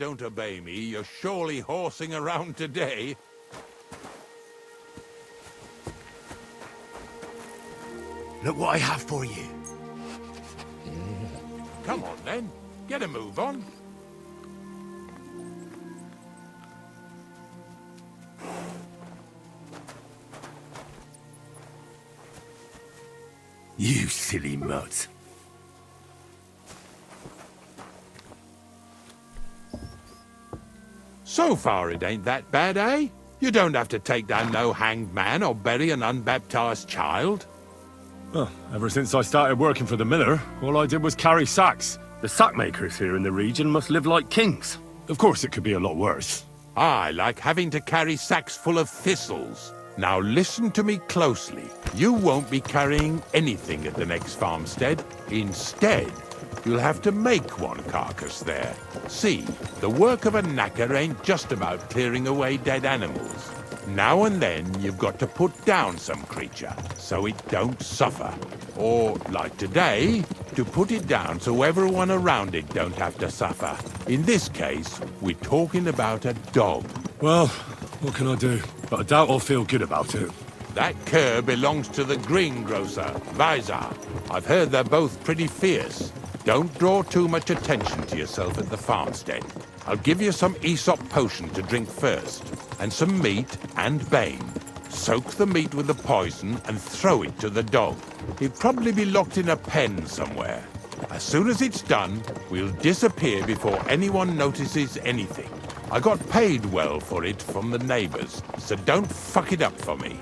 Don't obey me. You're surely horsing around today. Look what I have for you. Come on, then. Get a move on. You silly mutt. So far, it ain't that bad, eh? You don't have to take down no hanged man or bury an unbaptized child. Well, ever since I started working for the miller, all I did was carry sacks. The sack makers here in the region must live like kings. Of course, it could be a lot worse. I like having to carry sacks full of thistles. Now listen to me closely. You won't be carrying anything at the next farmstead. Instead, you'll have to make one carcass there. See, the work of a knacker ain't just about clearing away dead animals. Now and then, you've got to put down some creature, so it don't suffer. Or, like today, to put it down so everyone around it don't have to suffer. In this case, we're talking about a dog. Well, what can I do? But I doubt I'll feel good about it. That cur belongs to the greengrocer, Vizar. I've heard they're both pretty fierce. Don't draw too much attention to yourself at the farmstead. I'll give you some Aesop potion to drink first, and some meat and bane. Soak the meat with the poison and throw it to the dog. He'll probably be locked in a pen somewhere. As soon as it's done, we'll disappear before anyone notices anything. I got paid well for it from the neighbors, so don't fuck it up for me.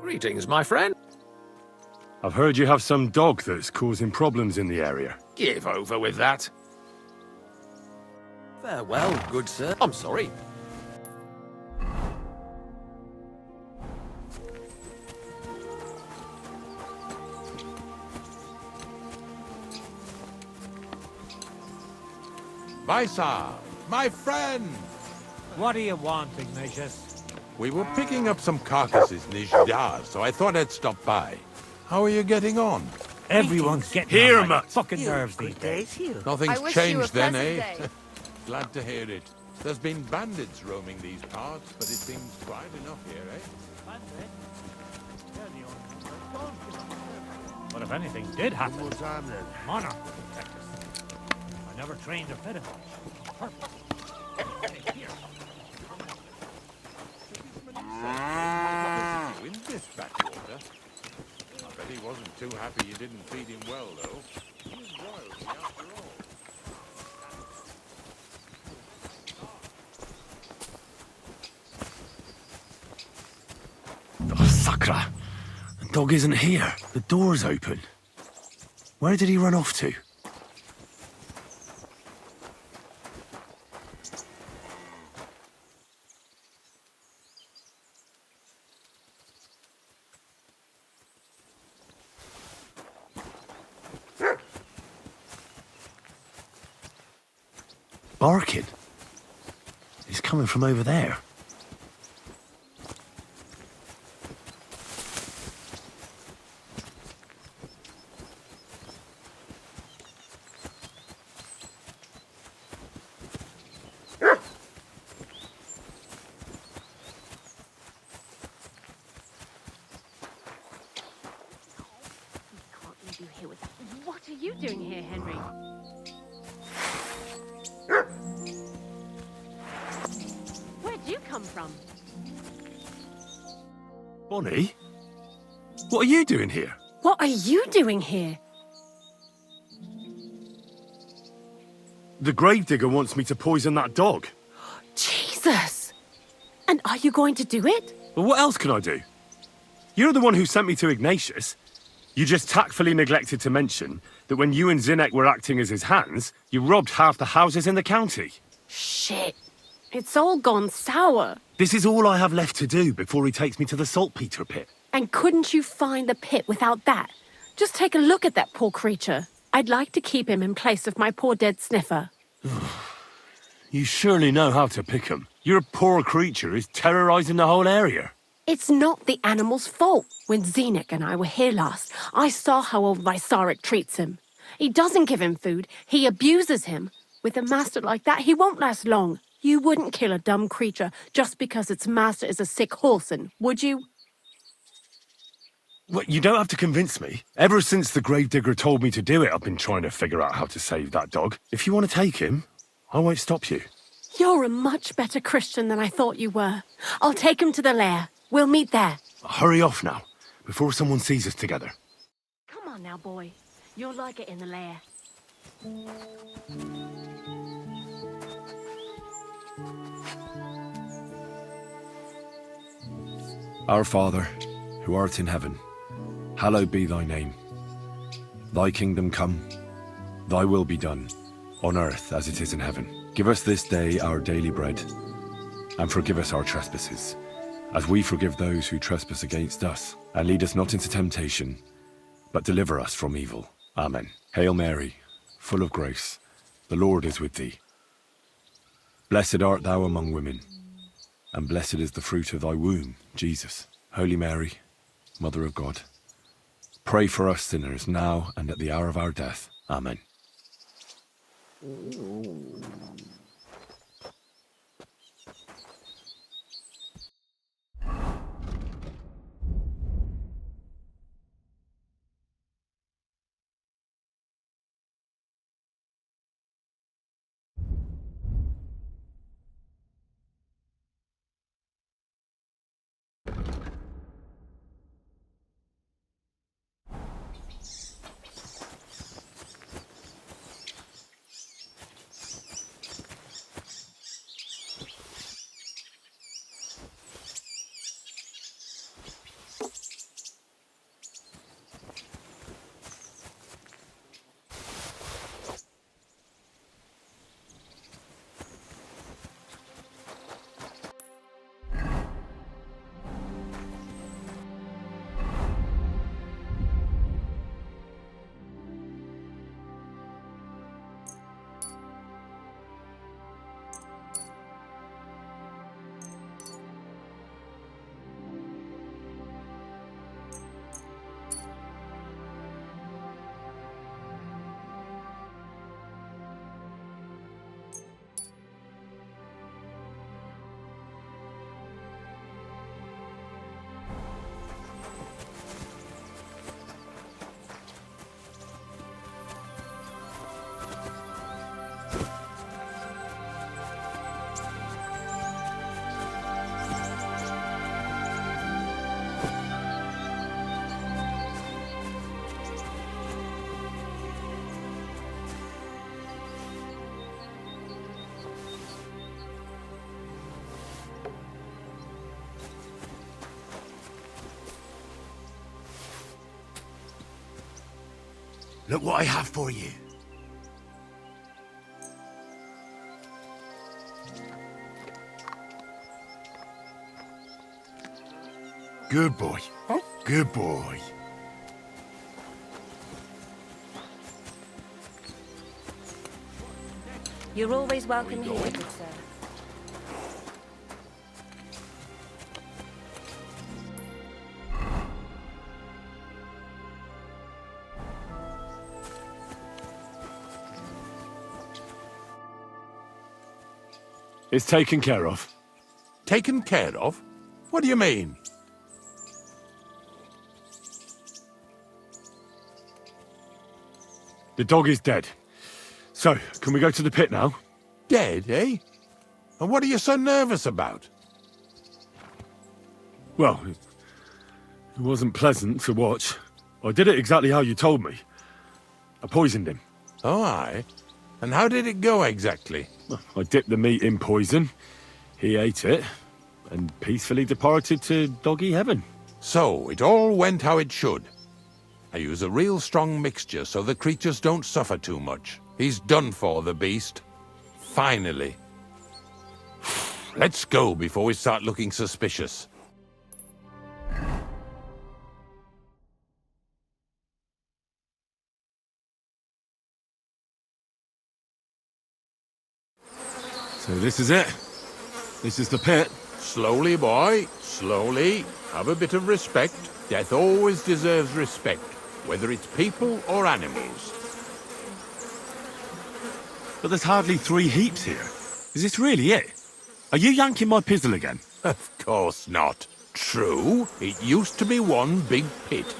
Greetings, my friend. I've heard you have some dog that's causing problems in the area. Give over with that. Farewell, good sir. I'm sorry. Vizar, my friend! What do you want, Ignatius? We were picking up some carcasses near Jdar, so I thought I'd stop by. How are you getting on? Everyone's getting Here, on my Matt. fucking nerves these days. Nothing's changed then, eh? Glad to hear it. There's been bandits roaming these parts, but it seems quiet enough here, eh? But if anything did happen, Monarch would protect us. I never trained or fed it much. Purpose. In this backwater. I bet he wasn't too happy you didn't feed him well, though. He was royalty after all. Oh, Sakra. The dog isn't here. The door's open. Where did he run off to? Barking. He's coming from over there. What are you doing here, Henry? Where'd you come from? Bonnie? What are you doing here? What are you doing here? The gravedigger wants me to poison that dog. Jesus! And are you going to do it? Well, what else can I do? You're the one who sent me to Ignatius. You just tactfully neglected to mention that when you and Zinnek were acting as his hands, you robbed half the houses in the county. Shit. It's all gone sour. This is all I have left to do before he takes me to the saltpeter pit. And couldn't you find the pit without that? Just take a look at that poor creature. I'd like to keep him in place of my poor dead sniffer. You surely know how to pick 'em. Your poor creature is terrorizing the whole area. It's not the animal's fault. When Zinnek and I were here last, I saw how old Vysarik treats him. He doesn't give him food, he abuses him. With a master like that, he won't last long. You wouldn't kill a dumb creature just because its master is a sick horseman, would you? Well, you don't have to convince me. Ever since the gravedigger told me to do it, I've been trying to figure out how to save that dog. If you want to take him, I won't stop you. You're a much better Christian than I thought you were. I'll take him to the lair. We'll meet there. Hurry off now, before someone sees us together. Come on now, boy. You'll like it in the lair. Our Father, who art in heaven, hallowed be thy name. Thy kingdom come, thy will be done, on earth as it is in heaven. Give us this day our daily bread, and forgive us our trespasses, as we forgive those who trespass against us. And lead us not into temptation, but deliver us from evil. Amen. Hail Mary, full of grace, the Lord is with thee. Blessed art thou among women, and blessed is the fruit of thy womb, Jesus. Holy Mary, Mother of God, pray for us sinners now and at the hour of our death. Amen. Look what I have for you. Good boy. Good boy. You're always welcome here, good sir. It's taken care of. Taken care of? What do you mean? The dog is dead. So, can we go to the pit now? Dead, eh? And what are you so nervous about? Well, it wasn't pleasant to watch. I did it exactly how you told me. I poisoned him. Oh, aye. And how did it go exactly? I dipped the meat in poison. He ate it, and peacefully departed to doggy heaven. So, it all went how it should. I use a real strong mixture so the creatures don't suffer too much. He's done for, the beast. Finally. Let's go before we start looking suspicious. So this is it. This is the pit. Slowly, boy. Slowly. Have a bit of respect. Death always deserves respect, whether it's people or animals. But there's hardly 3 heaps here. Is this really it? Are you yanking my pizzle again? Of course not. True, it used to be one big pit.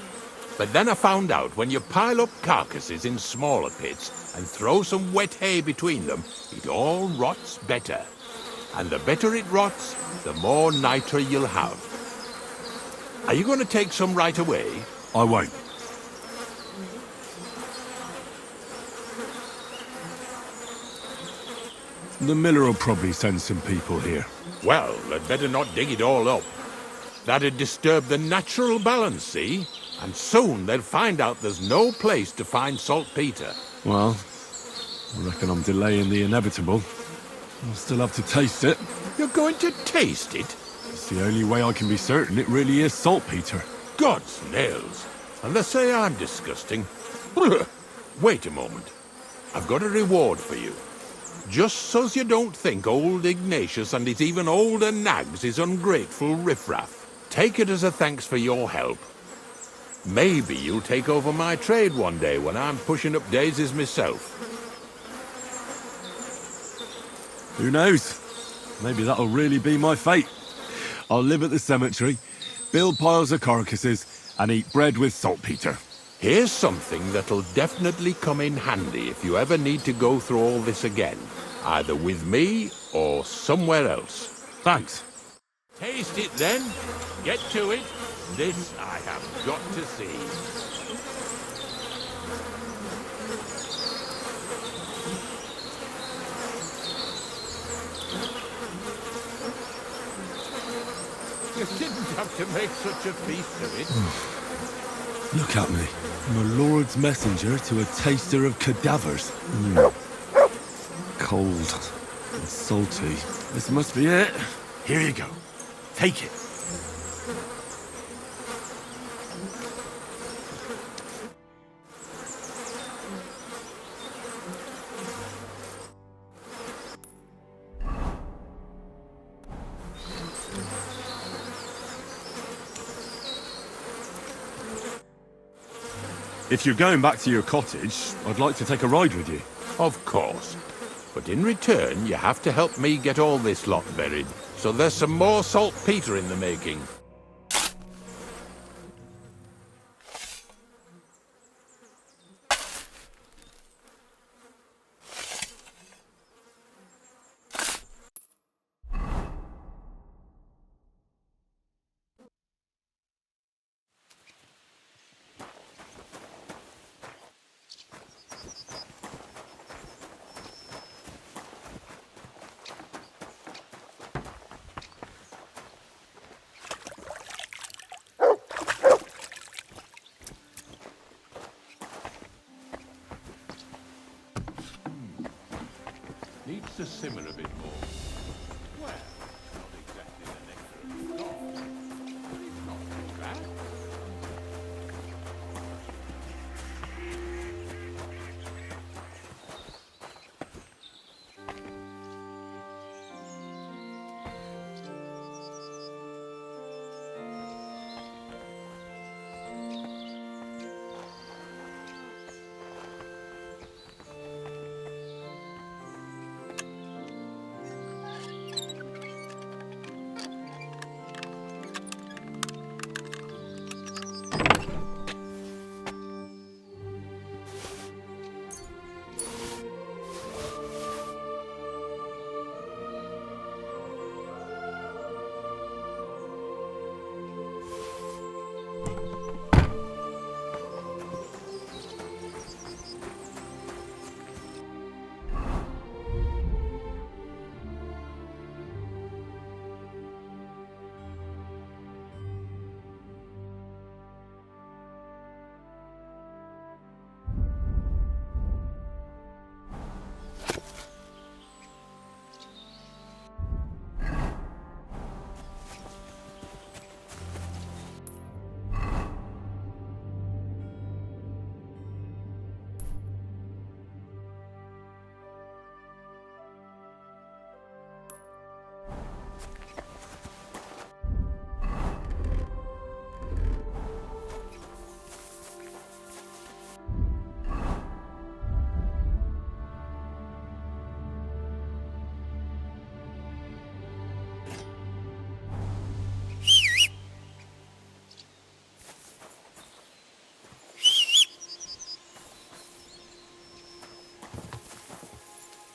But then I found out when you pile up carcasses in smaller pits and throw some wet hay between them, it all rots better. And the better it rots, the more nitre you'll have. Are you going to take some right away? I won't. The miller will probably send some people here. Well, they'd better not dig it all up. That'd disturb the natural balance, see? And soon they'll find out there's no place to find saltpeter. Well, I reckon I'm delaying the inevitable. I'll still have to taste it. You're going to taste it? It's the only way I can be certain it really is saltpeter. God's nails. And they say I'm disgusting. Wait a moment. I've got a reward for you. Just so's you don't think old Ignatius and his even older nags is ungrateful riffraff. Take it as a thanks for your help. Maybe you'll take over my trade one day when I'm pushing up daisies myself. Who knows? Maybe that'll really be my fate. I'll live at the cemetery, build piles of carcasses, and eat bread with saltpeter. Here's something that'll definitely come in handy if you ever need to go through all this again, either with me or somewhere else. Thanks. Taste it then. Get to it. This I have got to see. You didn't have to make such a feast of it. Look at me. I'm a lord's messenger to a taster of cadavers. Cold and salty. This must be it. Here you go. Take it. If you're going back to your cottage, I'd like to take a ride with you. Of course. But in return, you have to help me get all this lot buried. So there's some more saltpeter in the making. Needs to simmer a bit more. Well, not exactly the nectar of the gods, but it's not too bad.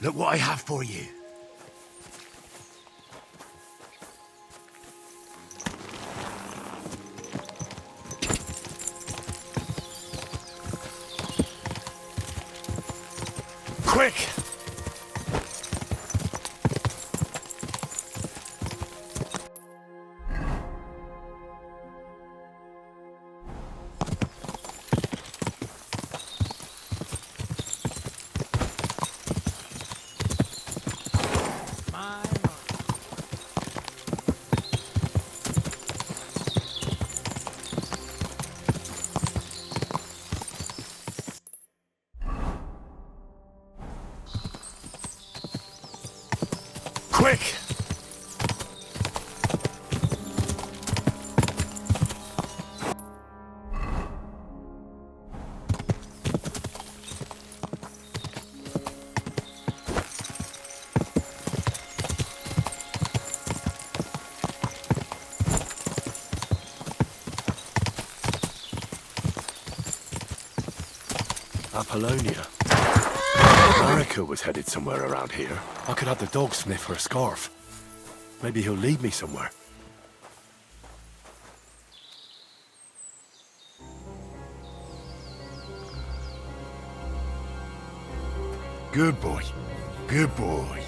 Look what I have for you. Quick! Quick! Apollonia. America was headed somewhere around here. I could have the dog sniff her scarf. Maybe he'll lead me somewhere. Good boy. Good boy.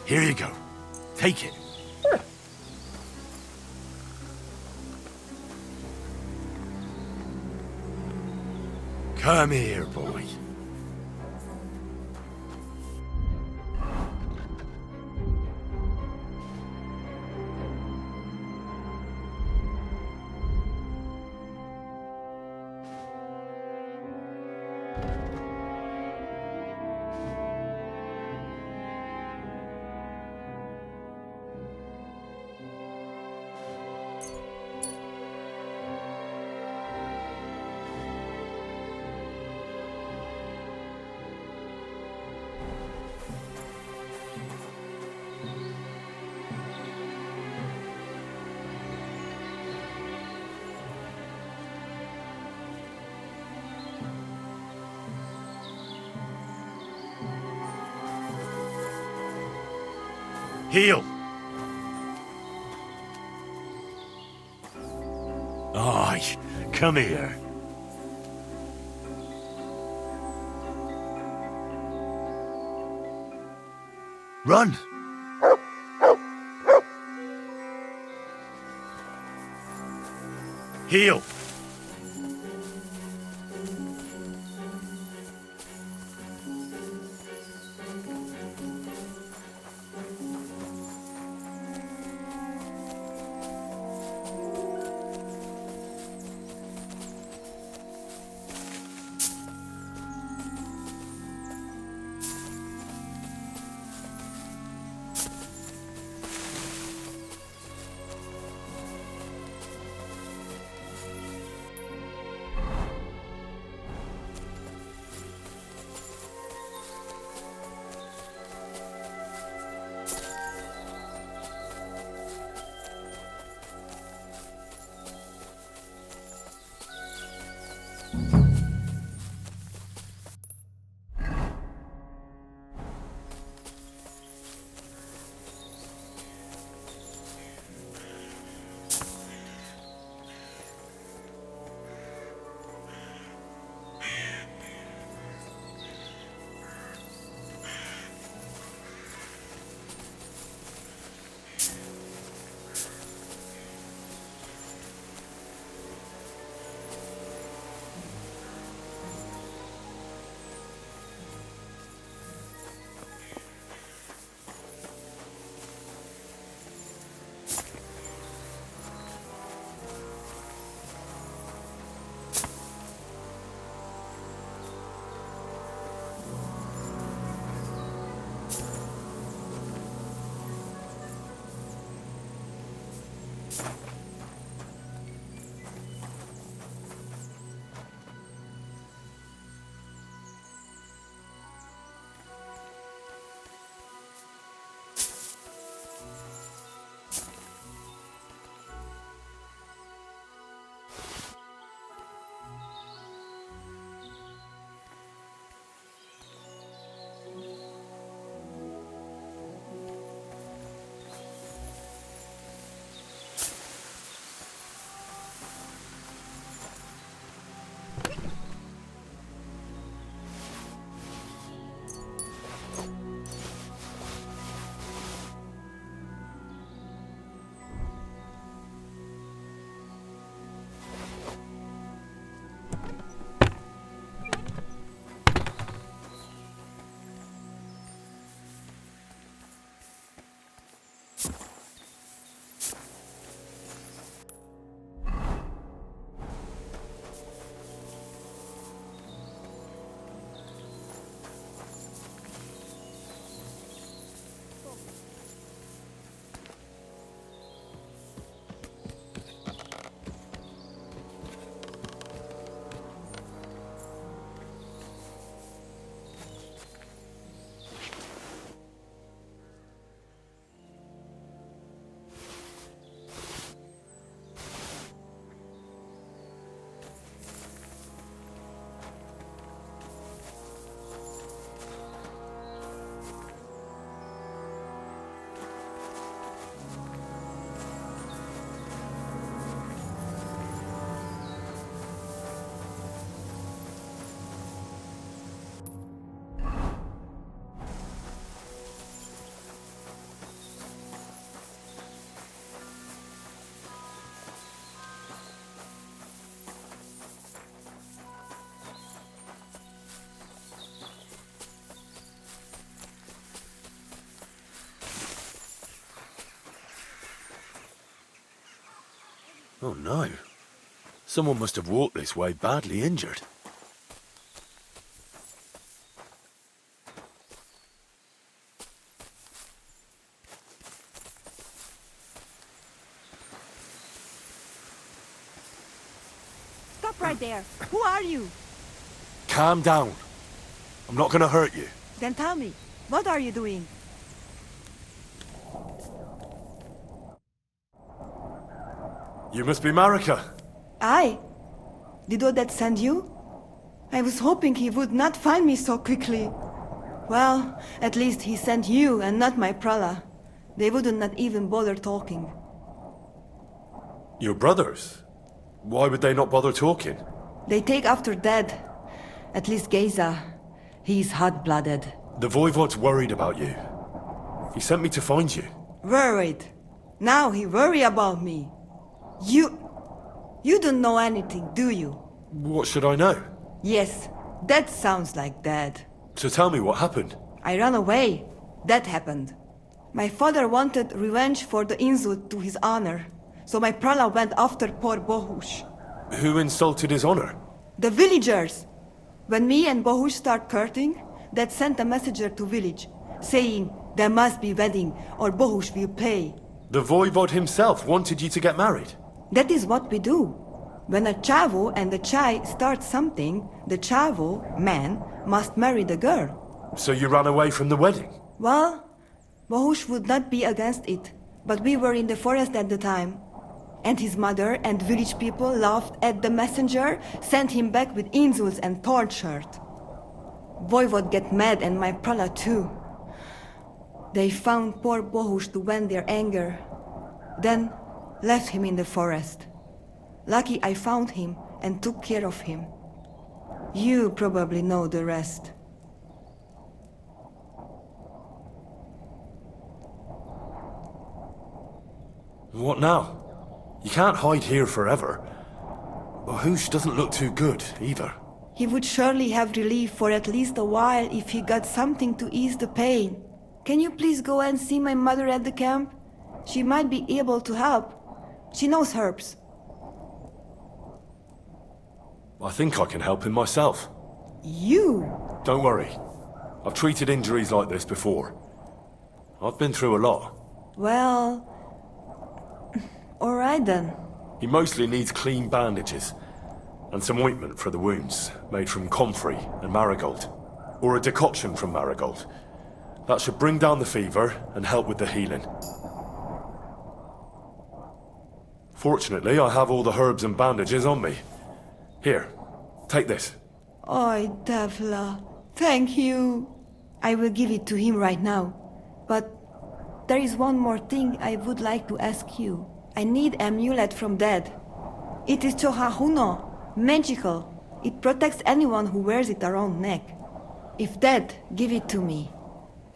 Here you go. Take it. Come here, boy. Heel! Aye, come here. Run! Heel! Oh no. Someone must have walked this way badly injured. Stop right there. Who are you? Calm down. I'm not gonna hurt you. Then tell me, what are you doing? You must be Marika. I? Did Odette send you? I was hoping he would not find me so quickly. Well, at least he sent you and not my prala. They wouldn't not even bother talking. Your brothers? Why would they not bother talking? They take after Dad. At least Geza. He's hot-blooded. The Voivod's worried about you. He sent me to find you. Worried. Now he worry about me. You don't know anything, do you? What should I know? Yes, that sounds like Dad. So tell me what happened. I ran away. That happened. My father wanted revenge for the insult to his honor. So my prala went after poor Bohush. Who insulted his honor? The villagers! When me and Bohush start courting, Dad sent a messenger to village, saying there must be wedding or Bohush will pay. The Voivod himself wanted you to get married. That is what we do. When a chavo and a chai start something, the chavo, man, must marry the girl. So you ran away from the wedding? Well, Bohush would not be against it, but we were in the forest at the time. And his mother and village people laughed at the messenger, sent him back with insults and torn shirt. Voivod get mad and my prala too. They found poor Bohush to vent their anger, then left him in the forest. Lucky I found him and took care of him. You probably know the rest. What now? You can't hide here forever. Bohush doesn't look too good, either. He would surely have relief for at least a while if he got something to ease the pain. Can you please go and see my mother at the camp? She might be able to help. She knows herbs. I think I can help him myself. You? Don't worry. I've treated injuries like this before. I've been through a lot. Well... alright then. He mostly needs clean bandages and some ointment for the wounds, made from comfrey and marigold, or a decoction from marigold. That should bring down the fever and help with the healing. Fortunately, I have all the herbs and bandages on me. Here, take this. Oi, Devla, thank you. I will give it to him right now. But there is one more thing I would like to ask you. I need amulet from Dad. It is Chohahuno, magical. It protects anyone who wears it around neck. If Dad give it to me,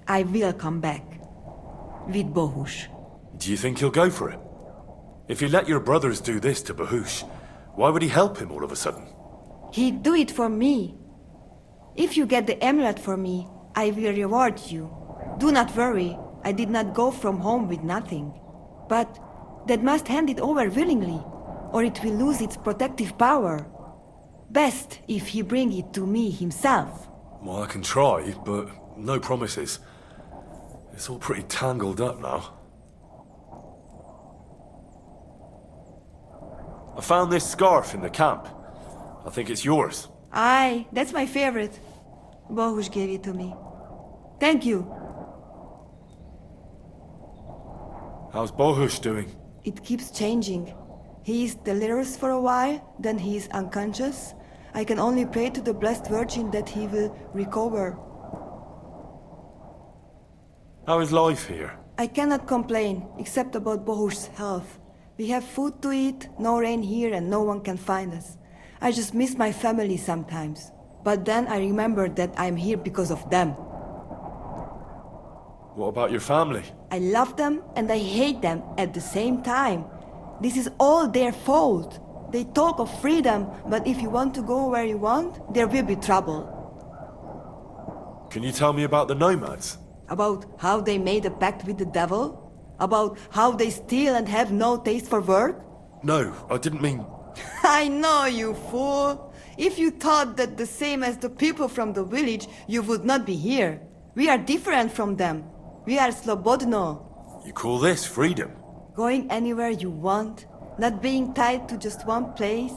I will come back. With Bohush. Do you think he'll go for it? If you let your brothers do this to Bohush, why would he help him all of a sudden? He'd do it for me. If you get the amulet for me, I will reward you. Do not worry, I did not go from home with nothing. But Dad must hand it over willingly, or it will lose its protective power. Best if he bring it to me himself. Well, I can try, but no promises. It's all pretty tangled up now. I found this scarf in the camp. I think it's yours. Aye, that's my favorite. Bohush gave it to me. Thank you. How's Bohush doing? It keeps changing. He is delirious for a while, then he is unconscious. I can only pray to the Blessed Virgin that he will recover. How is life here? I cannot complain, except about Bohush's health. We have food to eat, no rain here, and no one can find us. I just miss my family sometimes. But then I remember that I'm here because of them. What about your family? I love them and I hate them at the same time. This is all their fault. They talk of freedom, but if you want to go where you want, there will be trouble. Can you tell me about the nomads? About how they made a pact with the devil? About how they steal and have no taste for work? No, I didn't mean... I know, you fool! If you thought that the same as the people from the village, you would not be here. We are different from them. We are slobodno. You call this freedom? Going anywhere you want, not being tied to just one place,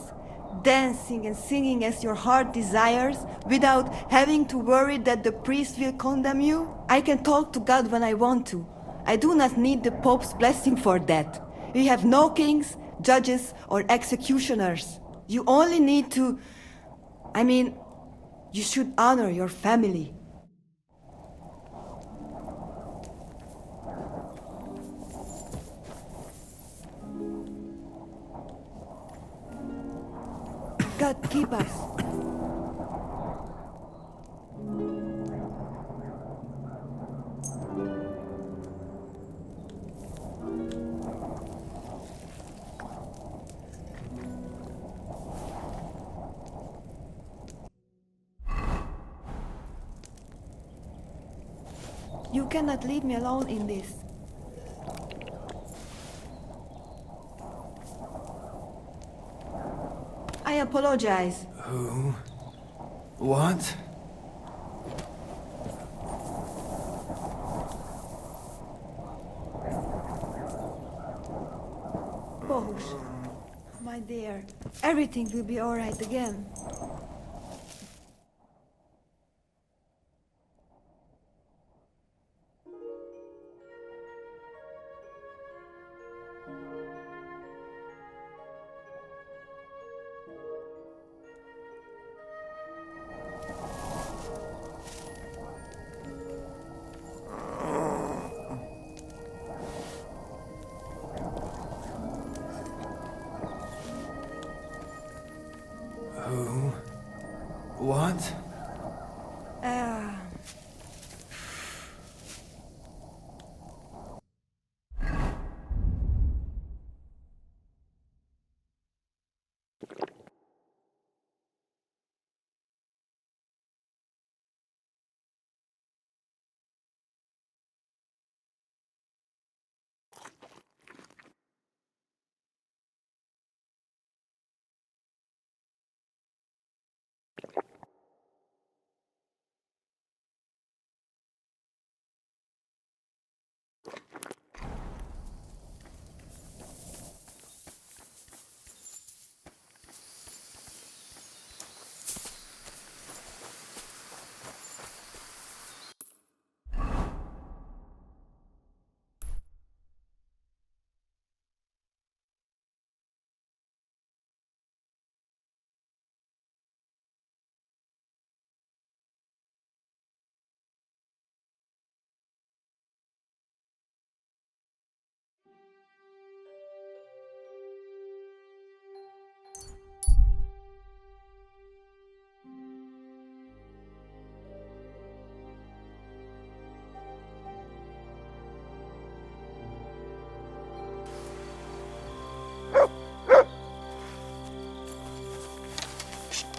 dancing and singing as your heart desires, without having to worry that the priest will condemn you. I can talk to God when I want to. I do not need the Pope's blessing for that. We have no kings, judges, or executioners. You only need to... you should honor your family. God keep us. You cannot leave me alone in this. I apologize. Who? What? Bohush, my dear, everything will be all right again. Who? What?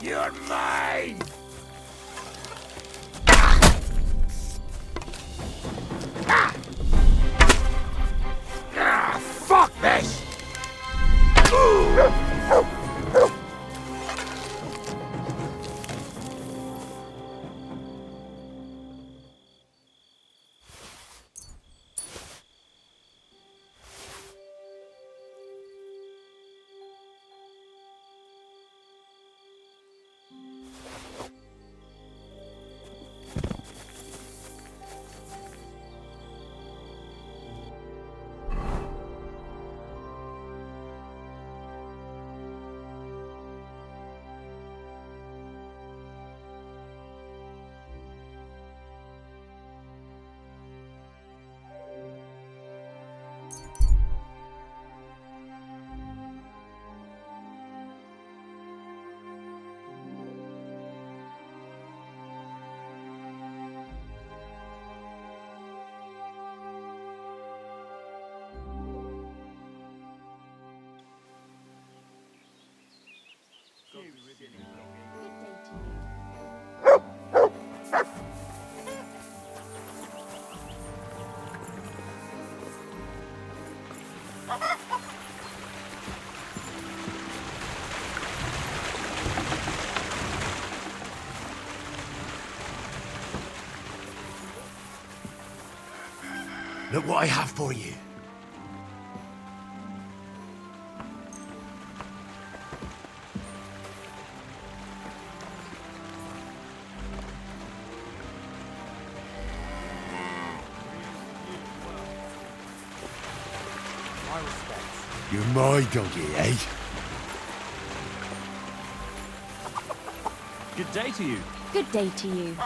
You're mine! Fuck this! Look what I have for you. You're my doggy, eh? Good day to you. Good day to you.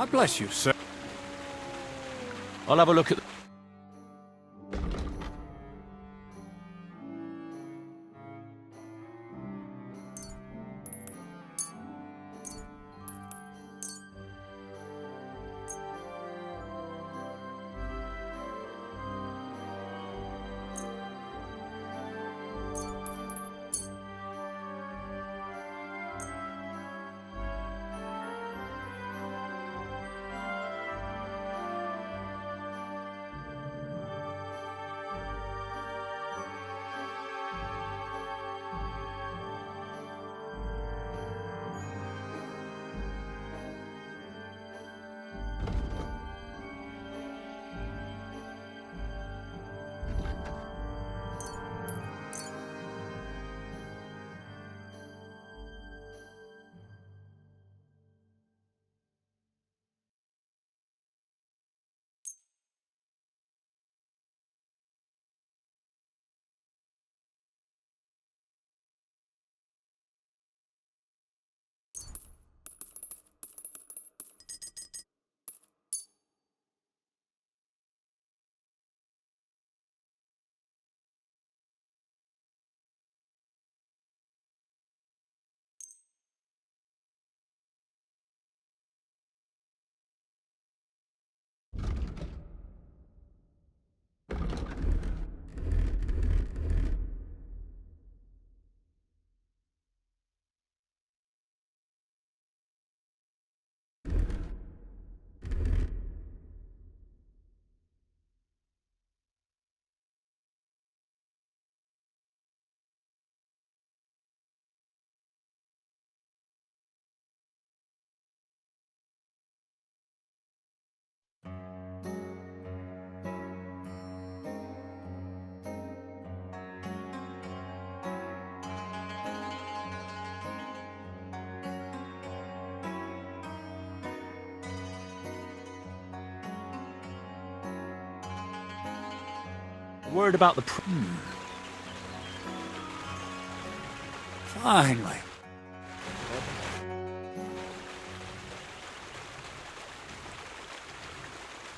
God bless you, sir. I'll have a look at... Word about the... Finally.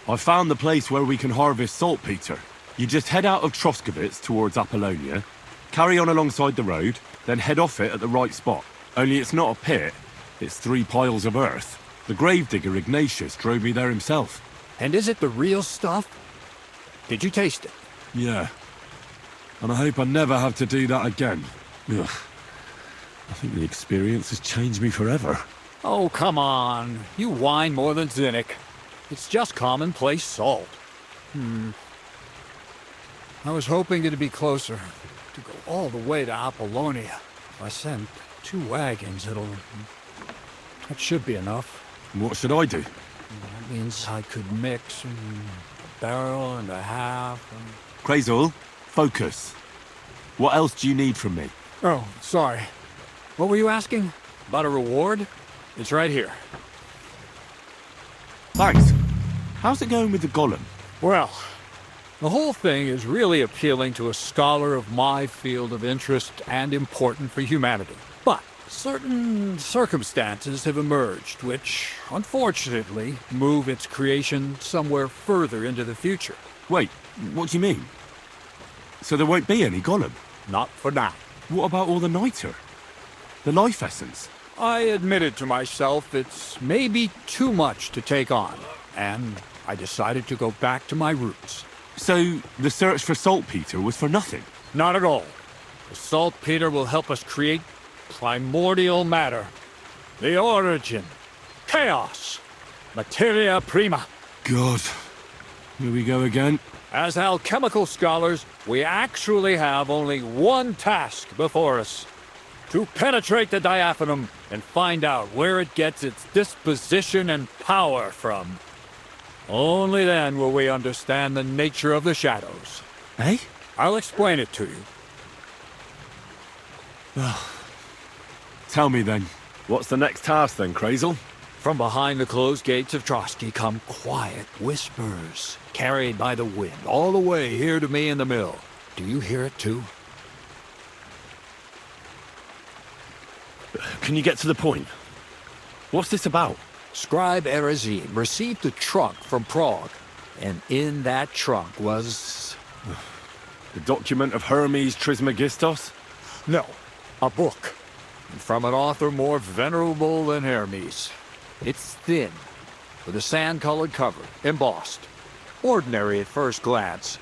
I found the place where we can harvest saltpeter. You just head out of Troskovitz towards Apollonia, carry on alongside the road, then head off it at the right spot. Only it's not a pit, it's 3 piles of earth. The gravedigger Ignatius drove me there himself. And is it the real stuff? Did you taste it? Yeah. And I hope I never have to do that again. Ugh. I think the experience has changed me forever. Oh, come on. You whine more than Zinnik. It's just commonplace salt. I was hoping it'd be closer. To go all the way to Apollonia. If I send 2 wagons, that should be enough. What should I do? That means I could mix a barrel and a half. Crazul, focus. What else do you need from me? Oh, sorry. What were you asking? About a reward? It's right here. Thanks. How's it going with the golem? Well, the whole thing is really appealing to a scholar of my field of interest and important for humanity. But certain circumstances have emerged which, unfortunately, move its creation somewhere further into the future. Wait, what do you mean? So there won't be any golem? Not for now. What about all the niter? The life essence? I admitted to myself it's maybe too much to take on, and I decided to go back to my roots. So the search for saltpeter was for nothing? Not at all. The saltpeter will help us create primordial matter. The origin. Chaos. Materia prima. God. Here we go again. As alchemical scholars, we actually have only one task before us. To penetrate the diaphanum and find out where it gets its disposition and power from. Only then will we understand the nature of the shadows. Eh? I'll explain it to you. Tell me then. What's the next task then, Crazul? From behind the closed gates of Trotsky come quiet whispers, carried by the wind, all the way here to me in the mill. Do you hear it too? Can you get to the point? What's this about? Scribe Erezim received a trunk from Prague, and in that trunk was... The document of Hermes Trismegistos? No, a book. And from an author more venerable than Hermes. It's thin, with a sand-colored cover, embossed. Ordinary at first glance,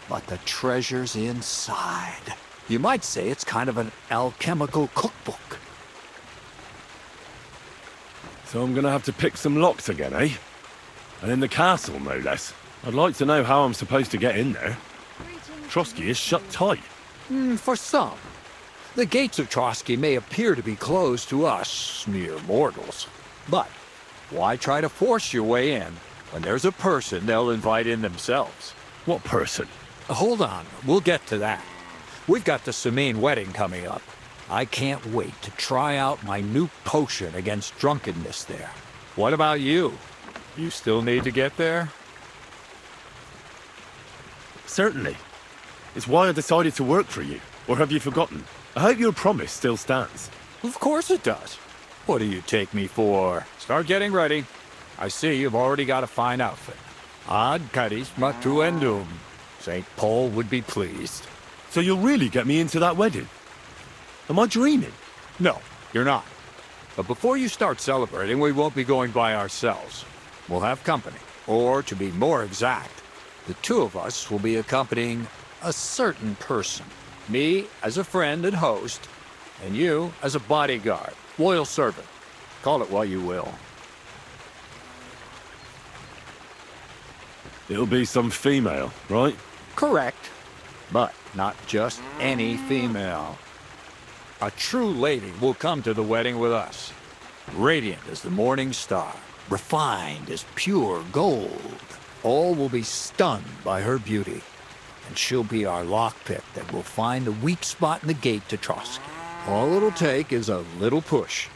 but the treasure's inside. You might say it's kind of an alchemical cookbook. So I'm gonna have to pick some locks again, eh? And in the castle, no less. I'd like to know how I'm supposed to get in there. Trotsky is shut tight. For some. The gates of Trotsky may appear to be closed to us, mere mortals. But why try to force your way in when there's a person they'll invite in themselves? What person? Hold on, we'll get to that. We've got the Samin wedding coming up. I can't wait to try out my new potion against drunkenness there. What about you? You still need to get there? Certainly. It's why I decided to work for you. Or have you forgotten? I hope your promise still stands. Of course it does. What do you take me for? Start getting ready. I see you've already got a fine outfit. Ad charisma tuendum. St. Paul would be pleased. So you'll really get me into that wedding? Am I dreaming? No, you're not. But before you start celebrating, we won't be going by ourselves. We'll have company. Or, to be more exact, the two of us will be accompanying a certain person. Me as a friend and host, and you as a bodyguard, loyal servant. Call it what you will. It'll be some female, right? Correct. But not just any female. A true lady will come to the wedding with us. Radiant as the morning star, refined as pure gold. All will be stunned by her beauty. And she'll be our lockpick that will find the weak spot in the gate to Trotsky. All it'll take is a little push.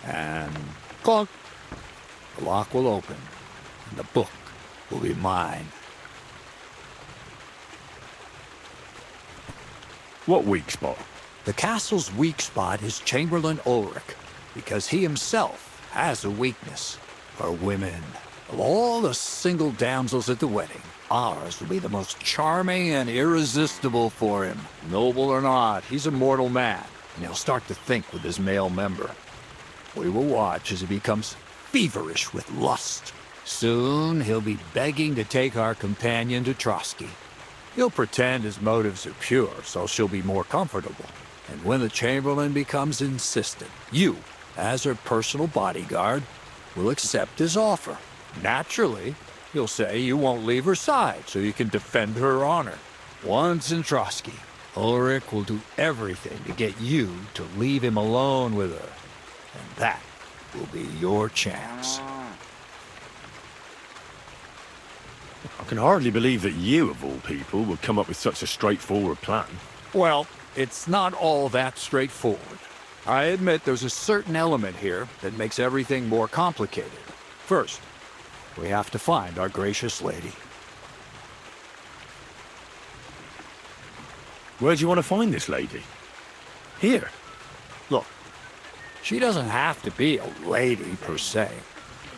And clunk. The lock will open. And the book will be mine. What weak spot? The castle's weak spot is Chamberlain Ulrich, because he himself has a weakness for women. Of all the single damsels at the wedding, ours will be the most charming and irresistible for him. Noble or not, he's a mortal man, and he'll start to think with his male member. We will watch as he becomes feverish with lust. Soon, he'll be begging to take our companion to Trotsky. He'll pretend his motives are pure, so she'll be more comfortable. And when the Chamberlain becomes insistent, you, as her personal bodyguard, will accept his offer. Naturally, you'll say you won't leave her side so you can defend her honor. Once in Trotsky, Ulrich will do everything to get you to leave him alone with her. And that will be your chance. I can hardly believe that you, of all people, would come up with such a straightforward plan. Well, it's not all that straightforward. I admit there's a certain element here that makes everything more complicated. First, we have to find our gracious lady. Where do you want to find this lady? Here. Look, she doesn't have to be a lady per se.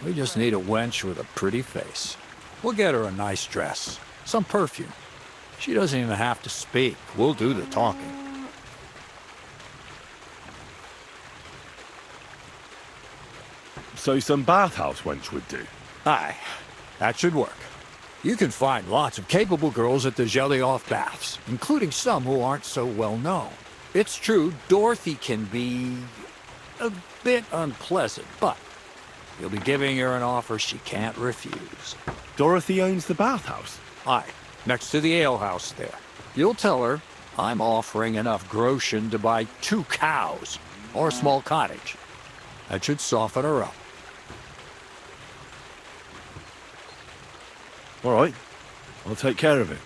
We just need a wench with a pretty face. We'll get her a nice dress, some perfume. She doesn't even have to speak. We'll do the talking. So some bathhouse wench would do. Aye, that should work. You can find lots of capable girls at the Zhelyov baths, including some who aren't so well known. It's true, Dorothy can be a bit unpleasant, but you'll be giving her an offer she can't refuse. Dorothy owns the bathhouse? Aye, next to the alehouse there. You'll tell her I'm offering enough groschen to buy 2 cows or a small cottage. That should soften her up. All right, I'll take care of it.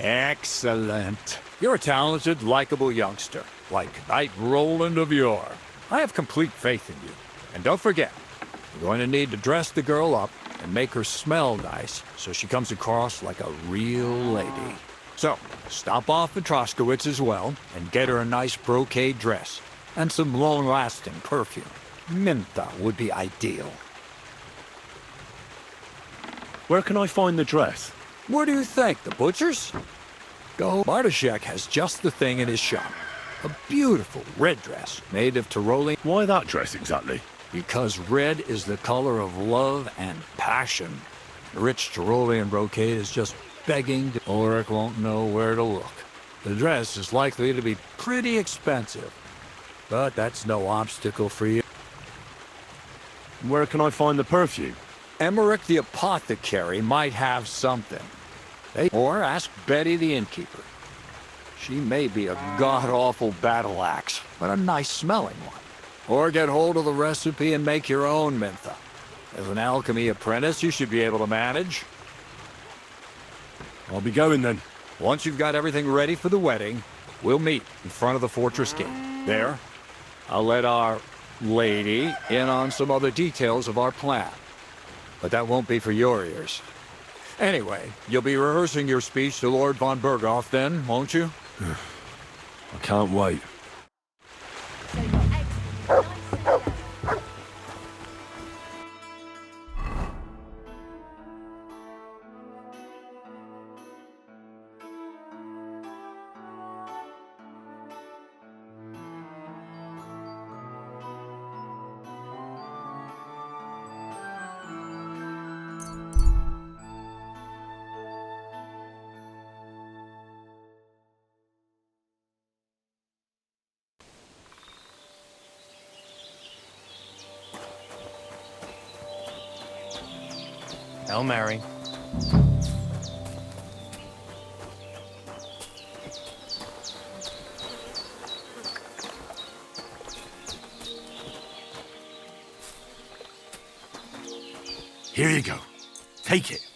Excellent. You're a talented, likable youngster, like Knight Roland of yore. I have complete faith in you. And don't forget, you're going to need to dress the girl up and make her smell nice so she comes across like a real lady. So, stop off at Troskowitz as well and get her a nice brocade dress and some long-lasting perfume. Minta would be ideal. Where can I find the dress? Where do you think? The butcher's? Go. Bartoszek has just the thing in his shop. A beautiful red dress made of Tyrolean. Why that dress exactly? Because red is the color of love and passion. The rich Tyrolean brocade is just begging to... Ulrich won't know where to look. The dress is likely to be pretty expensive, but that's no obstacle for you. Where can I find the perfume? Emmerich the apothecary might have something. Or ask Betty the innkeeper. She may be a god-awful battle axe, but a nice-smelling one. Or get hold of the recipe and make your own Mintha. As an alchemy apprentice, you should be able to manage. I'll be going then. Once you've got everything ready for the wedding, we'll meet in front of the fortress gate. There, I'll let our lady in on some other details of our plan. But that won't be for your ears. Anyway, you'll be rehearsing your speech to Lord von Berghoff then, won't you? I can't wait. Hail Mary. Here you go. Take it.